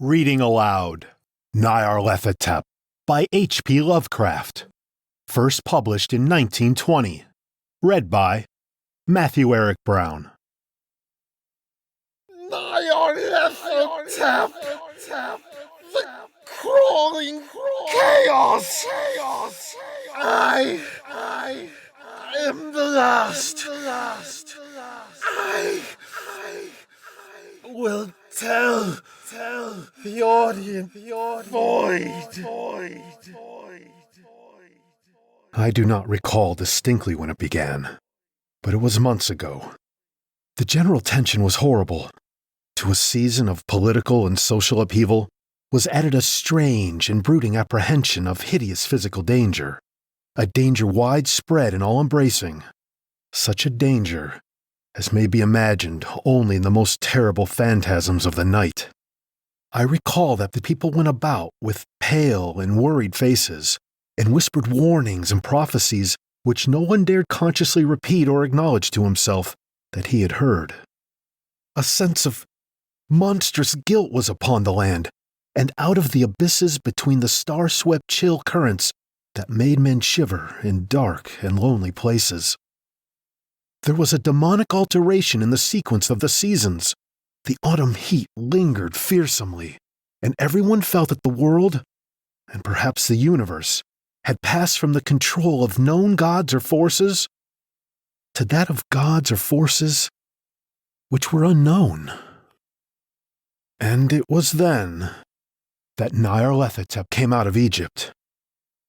Reading Aloud, Nyarlathotep by H.P. Lovecraft. First published in 1920. Read by Matthew Eric Brown. Nyarlathotep, the crawling chaos. I am the last. I will tell the audience void. I do not recall distinctly when it began, but it was months ago. The general tension was horrible. To a season of political and social upheaval was added a strange and brooding apprehension of hideous physical danger, a danger widespread and all-embracing. Such a danger as may be imagined only in the most terrible phantasms of the night. I recall that the people went about with pale and worried faces and whispered warnings and prophecies which no one dared consciously repeat or acknowledge to himself that he had heard. A sense of monstrous guilt was upon the land, and out of the abysses between the star-swept chill currents that made men shiver in dark and lonely places. There was a demonic alteration in the sequence of the seasons. The autumn heat lingered fearsomely, and everyone felt that the world, and perhaps the universe, had passed from the control of known gods or forces to that of gods or forces which were unknown. And it was then that Nyarlathotep came out of Egypt.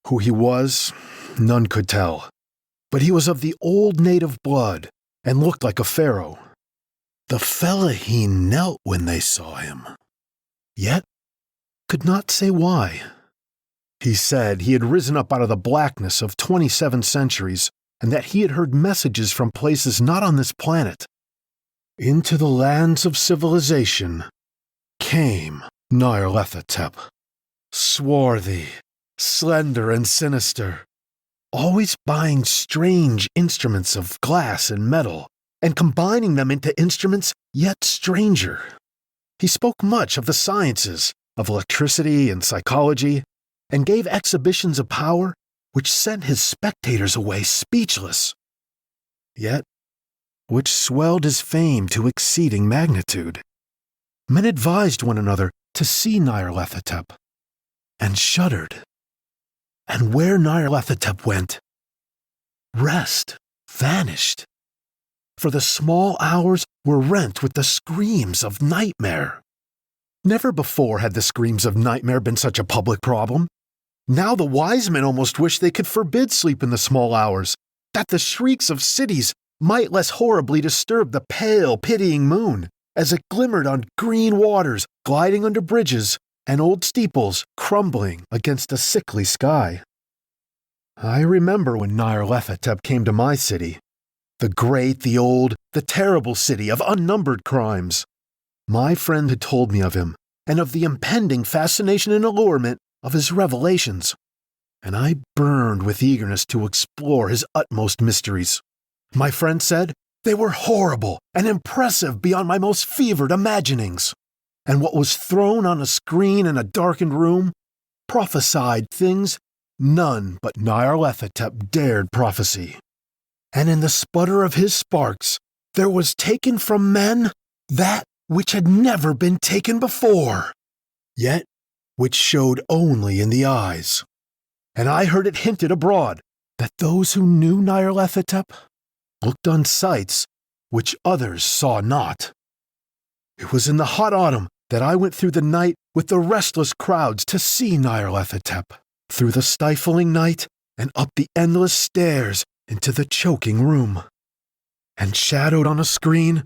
Who he was, none could tell, but he was of the old native blood and looked like a pharaoh. The Fellahin knelt when they saw him, yet could not say why. He said he had risen up out of the blackness of 27 centuries and that he had heard messages from places not on this planet. Into the lands of civilization came Nyarlathotep, swarthy, slender, and sinister, always buying strange instruments of glass and metal and combining them into instruments yet stranger. He spoke much of the sciences, of electricity and psychology, and gave exhibitions of power which sent his spectators away speechless, yet which swelled his fame to exceeding magnitude. Men advised one another to see Nyarlathotep, and shuddered. And where Nyarlathotep went, rest vanished, for the small hours were rent with the screams of nightmare. Never before had the screams of nightmare been such a public problem. Now the wise men almost wished they could forbid sleep in the small hours, that the shrieks of cities might less horribly disturb the pale, pitying moon, as it glimmered on green waters gliding under bridges and old steeples crumbling against a sickly sky. I remember when Nyarlathotep came to my city, the great, the old, the terrible city of unnumbered crimes. My friend had told me of him, and of the impending fascination and allurement of his revelations, and I burned with eagerness to explore his utmost mysteries. My friend said they were horrible and impressive beyond my most fevered imaginings, and what was thrown on a screen in a darkened room prophesied things none but Nyarlathotep dared prophesy. And in the sputter of his sparks, there was taken from men that which had never been taken before, yet which showed only in the eyes. And I heard it hinted abroad that those who knew Nyarlathotep looked on sights which others saw not. It was in the hot autumn that I went through the night with the restless crowds to see Nyarlathotep, through the stifling night and up the endless stairs into the choking room. And shadowed on a screen,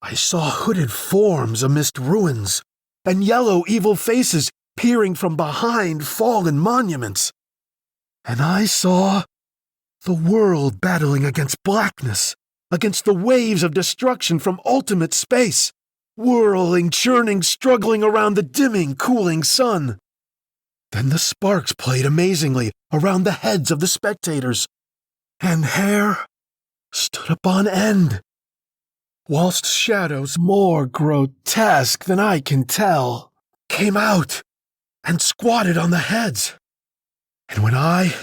I saw hooded forms amidst ruins, and yellow evil faces peering from behind fallen monuments. And I saw the world battling against blackness, against the waves of destruction from ultimate space, whirling, churning, struggling around the dimming, cooling sun. Then the sparks played amazingly around the heads of the spectators, and hair stood up on end, whilst shadows more grotesque than I can tell came out and squatted on the heads. And when I,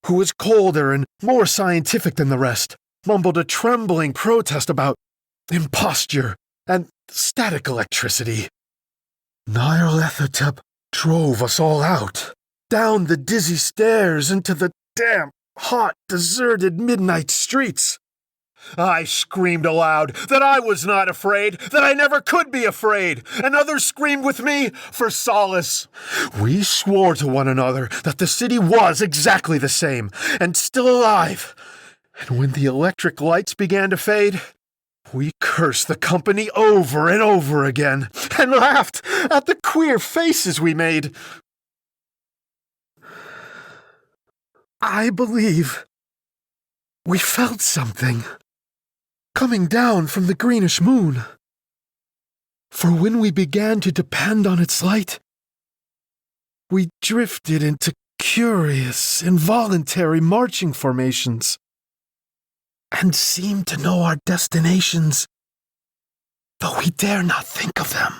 who was colder and more scientific than the rest, mumbled a trembling protest about imposture and static electricity, Nyarlathotep drove us all out, down the dizzy stairs into the damp, hot, deserted midnight streets. I screamed aloud that I was not afraid, that I never could be afraid, and others screamed with me for solace. We swore to one another that the city was exactly the same, and still alive. And when the electric lights began to fade, we cursed the company over and over again, and laughed at the queer faces we made. I believe we felt something coming down from the greenish moon. For when we began to depend on its light, we drifted into curious, involuntary marching formations, and seemed to know our destinations, though we dare not think of them.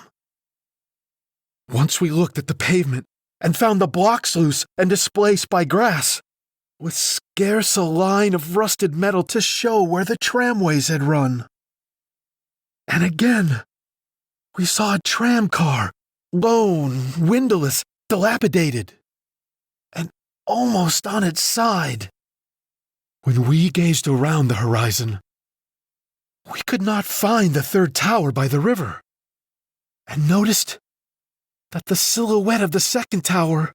Once we looked at the pavement and found the blocks loose and displaced by grass, with scarce a line of rusted metal to show where the tramways had run. And again, we saw a tram car, lone, windowless, dilapidated, and almost on its side. When we gazed around the horizon, we could not find the third tower by the river, and noticed that the silhouette of the second tower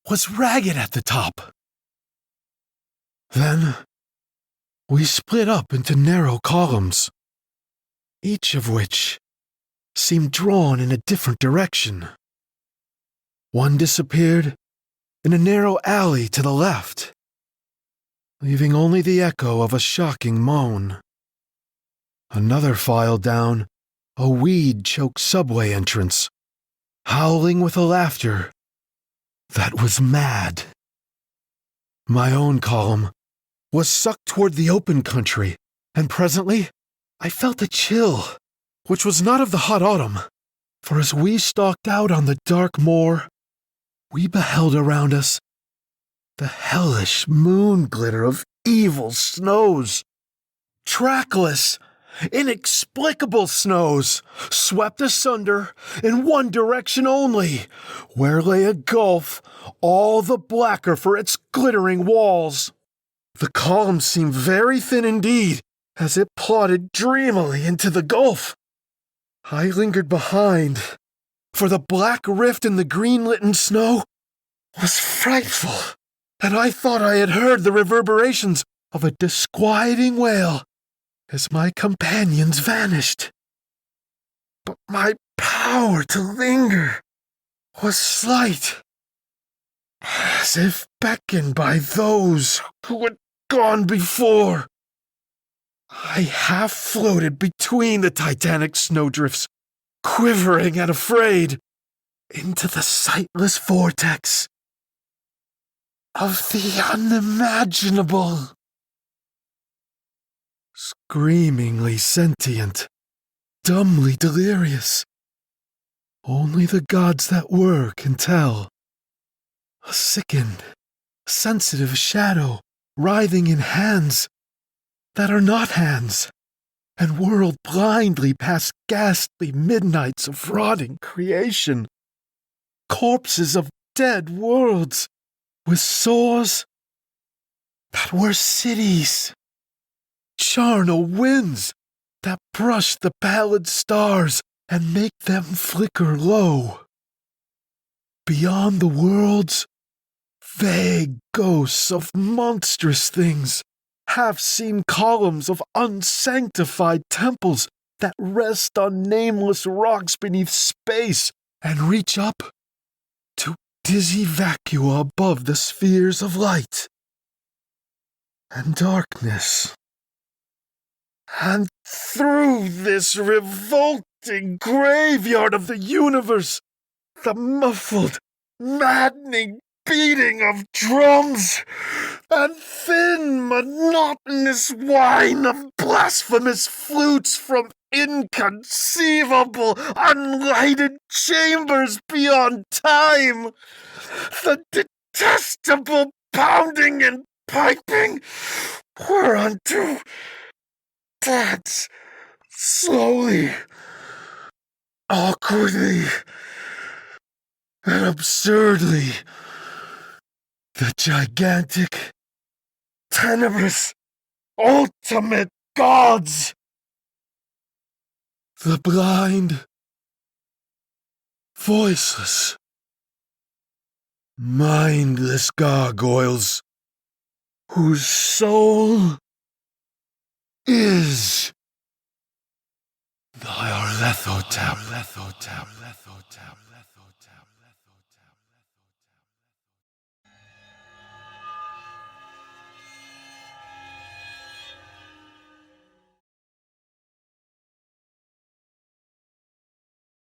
was ragged at the top. Then we split up into narrow columns, each of which seemed drawn in a different direction. One disappeared in a narrow alley to the left, leaving only the echo of a shocking moan. Another filed down a weed-choked subway entrance, howling with a laughter that was mad. My own column was sucked toward the open country, and presently I felt a chill, which was not of the hot autumn, for as we stalked out on the dark moor, we beheld around us the hellish moon glitter of evil snows, trackless, inexplicable snows, swept asunder in one direction only, where lay a gulf all the blacker for its glittering walls. The column seemed very thin indeed, as it plodded dreamily into the gulf. I lingered behind, for the black rift in the green-litten snow was frightful, and I thought I had heard the reverberations of a disquieting wail as my companions vanished. But my power to linger was slight, as if beckoned by those who had gone before. I half floated between the titanic snowdrifts, quivering and afraid, into the sightless vortex of the unimaginable. Screamingly sentient, dumbly delirious. Only the gods that were can tell. A sickened, sensitive shadow writhing in hands that are not hands, and whirled blindly past ghastly midnights of rotting creation. Corpses of dead worlds with sores that were cities. Charnel winds that brush the pallid stars and make them flicker low. Beyond the worlds, vague ghosts of monstrous things, half-seen columns of unsanctified temples that rest on nameless rocks beneath space and reach up to dizzy vacua above the spheres of light and darkness. And through this revolting graveyard of the universe, the muffled, maddening beating of drums and thin, monotonous whine of blasphemous flutes from inconceivable, unlighted chambers beyond time. The detestable pounding and piping whereunto dance slowly, awkwardly, and absurdly the gigantic, tenebrous, ultimate gods. The blind, voiceless, mindless gargoyles whose soul is Nyarlathotep.